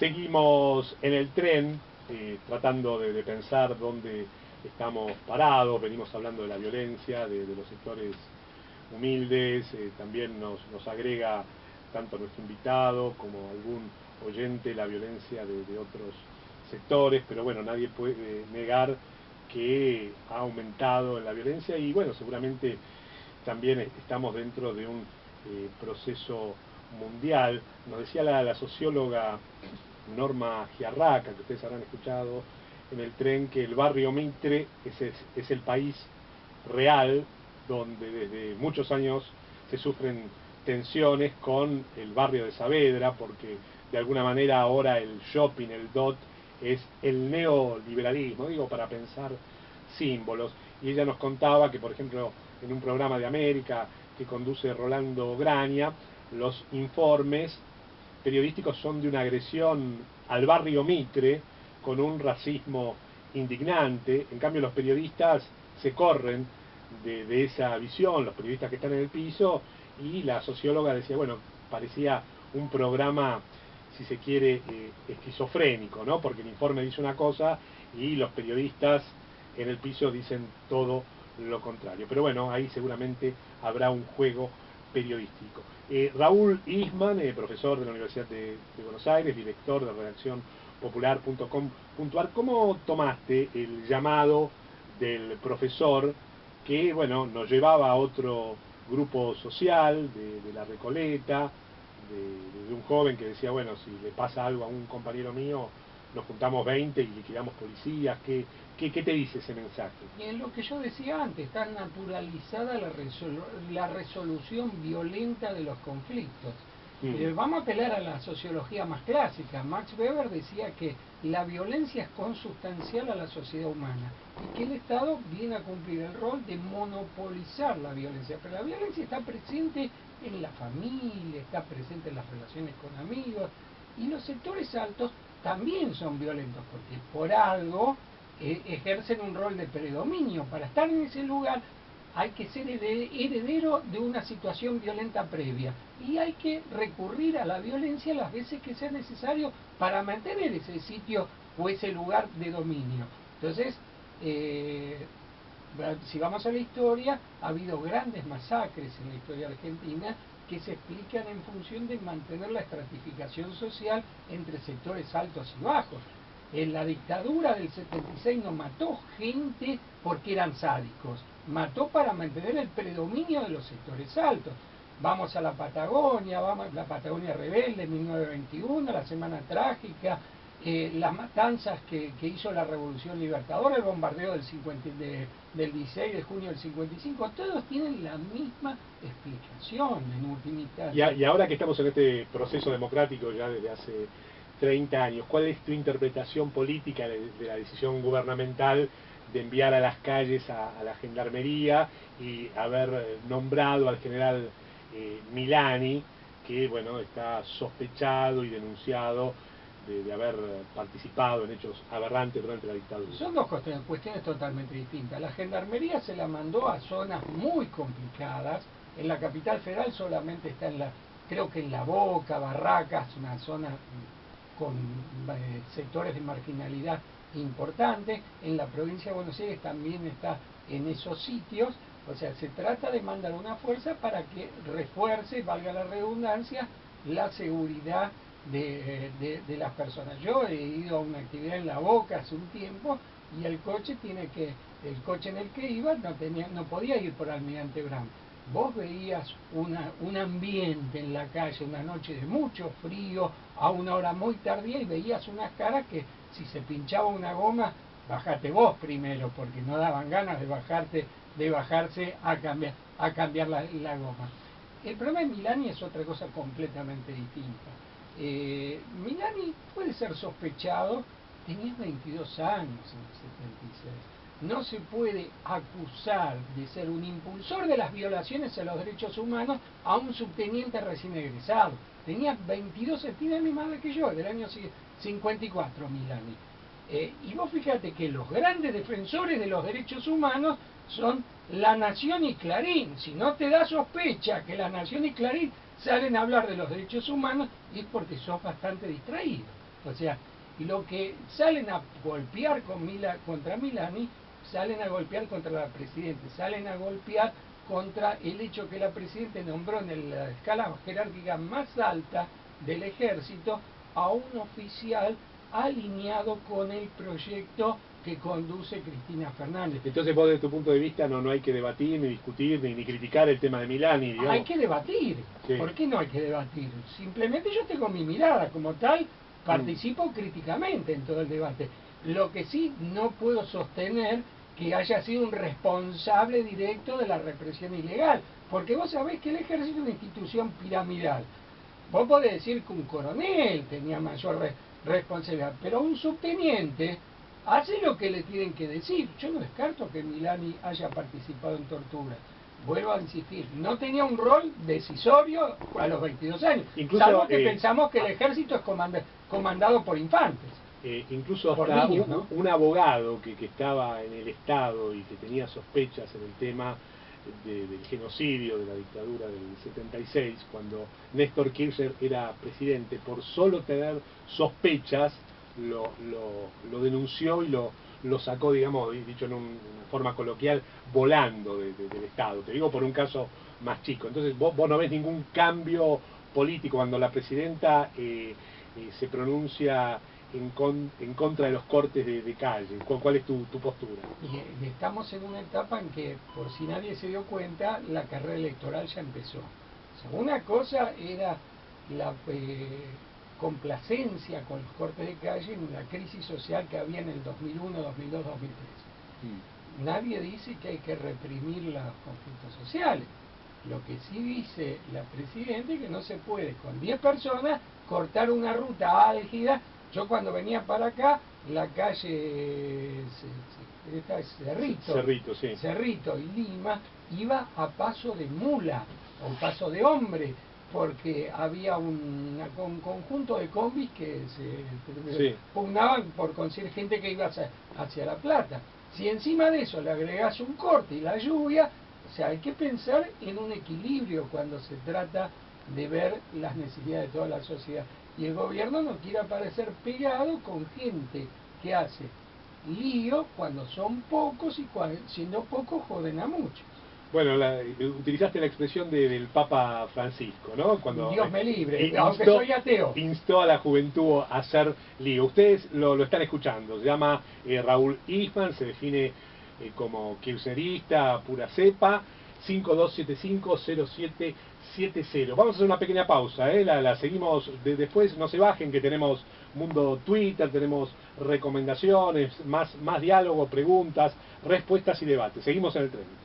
Seguimos en el tren, tratando de pensar dónde estamos parados. Venimos hablando de la violencia, de los sectores humildes. También nos agrega tanto nuestro invitado como algún oyente la violencia de otros sectores, pero bueno, nadie puede negar que ha aumentado la violencia y bueno, seguramente también estamos dentro de un proceso mundial. Nos decía la socióloga Norma Giarraca, que ustedes habrán escuchado en el tren, que el barrio Mitre es el país real donde desde muchos años se sufren tensiones con el barrio de Saavedra, porque de alguna manera ahora el shopping, el DOT, es el neoliberalismo, digo, para pensar símbolos. Y ella nos contaba que, por ejemplo, en un programa de América que conduce Rolando Graña, los informes periodísticos son de una agresión al barrio Mitre con un racismo indignante. En cambio, los periodistas se corren de esa visión, los periodistas que están en el piso, y la socióloga decía, bueno, parecía un programa, si se quiere, esquizofrénico, ¿no? Porque el informe dice una cosa y los periodistas en el piso dicen todo lo contrario. Pero bueno, ahí seguramente habrá un juego periodístico. Raúl Isman, profesor de la Universidad de Buenos Aires, director de redacción popular.com.ar, ¿cómo tomaste el llamado del profesor que, bueno, nos llevaba a otro grupo social de la Recoleta, de un joven que decía, bueno, si le pasa algo a un compañero mío, nos juntamos 20 y liquidamos policías? ¿Qué te dice ese mensaje? Y en lo que yo decía antes, está naturalizada la resolución violenta de los conflictos. Vamos a apelar a la sociología más clásica. Max Weber decía que la violencia es consustancial a la sociedad humana y que el Estado viene a cumplir el rol de monopolizar la violencia. Pero la violencia está presente en la familia, está presente en las relaciones con amigos, y los sectores altos también son violentos porque por algo ejercen un rol de predominio. Para estar en ese lugar hay que ser heredero de una situación violenta previa y hay que recurrir a la violencia las veces que sea necesario para mantener ese sitio o ese lugar de dominio. Entonces, si vamos a la historia, ha habido grandes masacres en la historia argentina que se explican en función de mantener la estratificación social entre sectores altos y bajos. En la dictadura del 76 no mató gente porque eran sádicos, mató para mantener el predominio de los sectores altos. Vamos a la Patagonia, la Patagonia rebelde, 1921, la Semana Trágica, las matanzas que hizo la Revolución Libertadora, el bombardeo del 16 de junio del 55, todos tienen la misma explicación en última instancia. Y ahora que estamos en este proceso democrático ya desde hace 30 años, ¿cuál es tu interpretación política de la decisión gubernamental de enviar a las calles a la gendarmería y haber nombrado al general Milani, que bueno, está sospechado y denunciado de haber participado en hechos aberrantes durante la dictadura? Son dos cuestiones totalmente distintas. La gendarmería se la mandó a zonas muy complicadas. En la capital federal solamente está creo que en La Boca, Barracas, una zona con sectores de marginalidad importantes. En la provincia de Buenos Aires también está en esos sitios. O sea, se trata de mandar una fuerza para que refuerce, valga la redundancia, la seguridad de las personas. Yo he ido a una actividad en La Boca hace un tiempo y el coche en el que iba no podía ir por Almirante Brown. Vos veías un ambiente en la calle, una noche de mucho frío, a una hora muy tardía, y veías unas caras que si se pinchaba una goma, bajate vos primero, porque no daban ganas de bajarse a cambiar la goma. El problema de Milani es otra cosa completamente distinta. Milani puede ser sospechado, tenía 22 años en el 76. No se puede acusar de ser un impulsor de las violaciones a los derechos humanos a un subteniente recién egresado. Tenía 22, tiene la misma edad que yo, del año 54 Milani. Y vos fíjate que los grandes defensores de los derechos humanos son La Nación y Clarín. Si no te da sospecha que La Nación y Clarín salen a hablar de los derechos humanos, es porque sos bastante distraído. O sea, lo que salen a golpear contra Milani, salen a golpear contra la Presidenta, salen a golpear contra el hecho que la Presidenta nombró en la escala jerárquica más alta del ejército a un oficial alineado con el proyecto que conduce Cristina Fernández. Entonces vos, desde tu punto de vista, no hay que debatir, ni discutir, ni criticar el tema de Milani, digamos. Hay que debatir. Sí. ¿Por qué no hay que debatir? Simplemente yo tengo mi mirada, como tal, participo críticamente en todo el debate. Lo que sí no puedo sostener que haya sido un responsable directo de la represión ilegal, porque vos sabés que el ejército es una institución piramidal. Vos podés decir que un coronel tenía mayor responsabilidad, pero un subteniente hace lo que le tienen que decir. Yo no descarto que Milani haya participado en tortura. Vuelvo a insistir, no tenía un rol decisorio a los 22 años, incluso, salvo que pensamos que el ejército es comandado por infantes. Incluso hasta niños, ¿no? Un abogado que estaba en el Estado y que tenía sospechas en el tema del genocidio de la dictadura del 76, cuando Néstor Kirchner era presidente, por solo tener sospechas, lo denunció y lo sacó, digamos, dicho en una forma coloquial, volando del Estado. Te digo por un caso más chico. Entonces vos no ves ningún cambio político cuando la presidenta se pronuncia en contra de los cortes de calle. ¿Cuál es tu postura? Y estamos en una etapa en que, por si nadie se dio cuenta, la carrera electoral ya empezó. O sea, una cosa era la complacencia con los cortes de calle en la crisis social que había en el 2001, 2002, 2003. Nadie dice que hay que reprimir los conflictos sociales. Lo que sí dice la Presidenta es que no se puede con 10 personas cortar una ruta álgida. Yo cuando venía para acá, la calle Cerrito y Lima iba a paso de mula o paso de hombre, porque había un conjunto de combis que se pugnaban por conseguir gente que iba hacia La Plata. Si encima de eso le agregás un corte y la lluvia, o sea, hay que pensar en un equilibrio cuando se trata de ver las necesidades de toda la sociedad. Y el gobierno no quiere aparecer pegado con gente que hace lío cuando son pocos y siendo pocos joden a muchos. Bueno, utilizaste la expresión del Papa Francisco, ¿no? Cuando Dios me libre, aunque soy ateo. Instó a la juventud a hacer lío. Ustedes lo están escuchando, se llama Raúl Isman, se define como kirchnerista, pura cepa, 5275-0770. Vamos a hacer una pequeña pausa, la seguimos después, no se bajen, que tenemos Mundo Twitter, tenemos recomendaciones, más diálogo, preguntas, respuestas y debates. Seguimos en el tren.